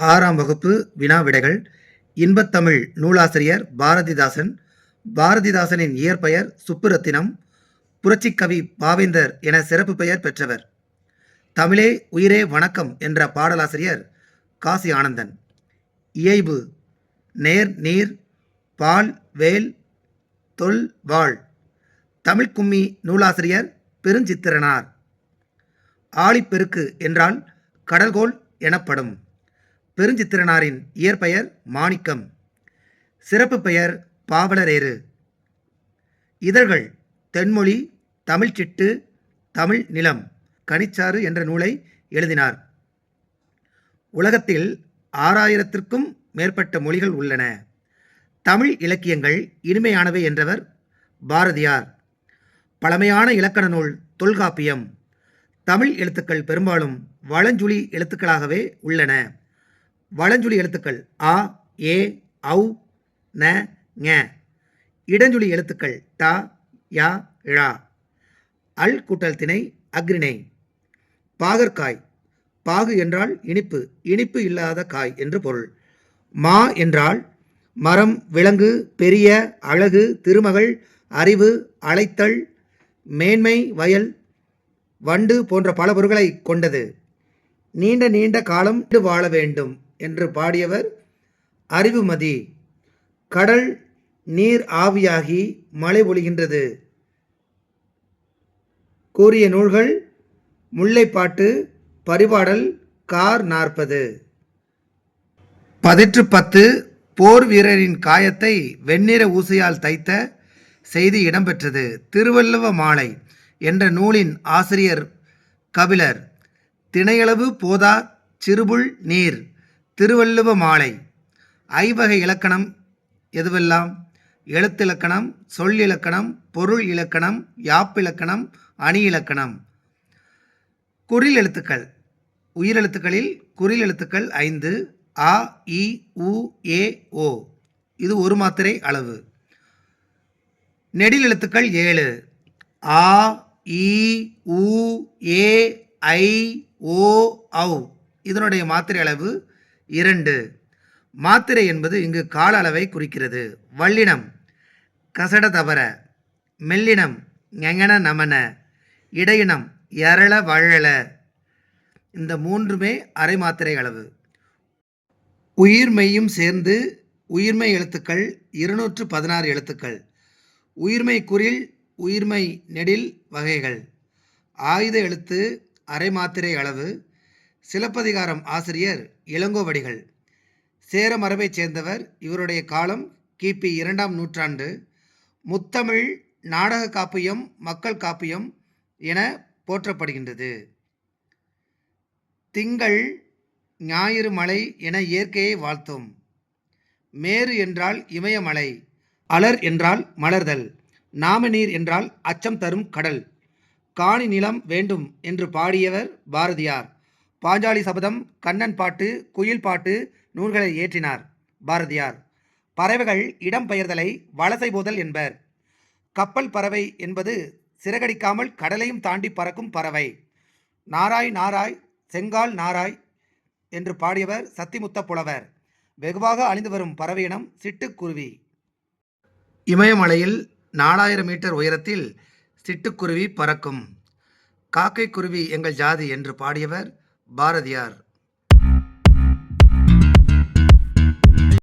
6ஆம் வகுப்பு வினா விடைகள். இன்பத்தமிழ் நூலாசிரியர் பாரதிதாசன். பாரதிதாசனின் இயற்பெயர் சுப்புரத்தினம். புரட்சிக்கவி பாவேந்தர் என சிறப்பு பெயர் பெற்றவர். தமிழே உயிரே வணக்கம் என்ற பாடலாசிரியர் காசி ஆனந்தன். இயைபு நேர் நீர் பால் வேல் தொல் வாழ். தமிழ்க்கும்மி நூலாசிரியர் பெருஞ்சித்திரனார். ஆழிப்பெருக்கு என்றால் கடல்கோள் எனப்படும். பெருஞ்சித்திரனாரின் இயற்பெயர் மாணிக்கம். சிறப்பு பெயர் பாவலரேறு. இதழ்கள் தென்மொழி, தமிழ்ச்சிட்டு, தமிழ் நிலம், கனிச்சாறு என்ற நூலை எழுதினார். உலகத்தில் 6000த்திற்கும் மேற்பட்ட மொழிகள் உள்ளன. தமிழ் இலக்கியங்கள் இனிமையானவை என்றவர் பாரதியார். பழமையான இலக்கண நூல் தொல்காப்பியம். தமிழ் எழுத்துக்கள் பெரும்பாலும் வளஞ்சுழி எழுத்துக்களாகவே உள்ளன. வளஞ்சுழி எழுத்துக்கள் ஆ, ஏ, ஔ, ந, ஞ. இடஞ்சுழி எழுத்துக்கள் ட, ய, ழ. அல் கூட்டல் திணை அக்ரிணை. பாகற்காய். பாகு என்றால் இனிப்பு, இனிப்பு இல்லாத காய் என்று பொருள். மா என்றால் மரம், விலங்கு, பெரிய, அழகு, திருமகள், அறிவு, அழைத்தல், மேன்மை, வயல், வண்டு போன்ற பல பொருள்களை கொண்டது. நீண்ட நீண்ட காலம் வாழ வேண்டும் என்று பாடியவர் அறிவுமதி. கடல் நீர் ஆவியாகி மழை பொழிகின்றது கூறிய நூல்கள் முல்லைப்பாட்டு, பரிபாடல், கார் 40. பதிற்று 10 போர் வீரரின் காயத்தை வெண்ணிற ஊசியால் தைத்த செய்தி இடம்பெற்றது. திருவள்ளுவ மாலை என்ற நூலின் ஆசிரியர் கபிலர். திணையளவு போதா சிறுபுள் நீர். திருவள்ளுவ மாலை. ஐவகை இலக்கணம் எதுவெல்லாம்? எழுத்திலக்கணம், சொல்லிலக்கணம், பொருள் இலக்கணம், யாப்பிலக்கணம், அணி இலக்கணம். குறில் எழுத்துக்கள். உயிரெழுத்துக்களில் குறில் எழுத்துக்கள் 5. அ, இ, உ, ஏ, ஓ. இது ஒரு மாத்திரை அளவு. நெடில் எழுத்துக்கள் 7. ஆ, இ, உ, ஏ, ஐ, ஓ, ஔ. இதனுடைய மாத்திரை அளவு 2. மாத்திரை என்பது இங்கு கால அளவை குறிக்கிறது. வல்லினம் கசட தவற. மெல்லினம் ஞெஞன நமன. இடையினம் யரள வழல. இந்த மூன்றுமே அரை மாத்திரை அளவு. உயிர்மெய்யும் சேர்ந்து உயிர்மை எழுத்துக்கள் 216 எழுத்துக்கள். உயிர்மை குறில், உயிர்மை நெடில் வகைகள். ஆயுத எழுத்து அரை மாத்திரை அளவு. சிலப்பதிகாரம் ஆசிரியர் இளங்கோவடிகள். சேர மரபைச் சேர்ந்தவர். இவருடைய காலம் கிபி 2ஆம் நூற்றாண்டு. முத்தமிழ் நாடக காப்பியம், மக்கள் காப்பியம் என போற்றப்படுகின்றது. திங்கள் ஞாயிறு மலை என இயற்கையை வாழ்த்தும். மேரு என்றால் இமயமலை. அலர் என்றால் மலர்தல். நாமநீர் என்றால் அச்சம் தரும் கடல். காணி நிலம் வேண்டும் என்று பாடியவர் பாரதியார். பாஞ்சாலி சபதம், கண்ணன் பாட்டு, குயில் பாட்டு நூல்களை இயற்றினார் பாரதியார். பறவைகள் இடம் பெயர்தலை வலசை போதல் என்பர். கப்பல் பறவை என்பது சிறகடிக்காமல் கடலையும் தாண்டி பறக்கும் பறவை. நாராய் நாராய் செங்கால் நாராய் என்று பாடியவர் சத்திமுத்த புலவர். வெகுவாக அழிந்து வரும் பறவையினம் சிட்டுக்குருவி. இமயமலையில் 4000 மீட்டர் உயரத்தில் சிட்டுக்குருவி பறக்கும். காக்கை குருவி எங்கள் ஜாதி என்று பாடியவர் பாரதியார்.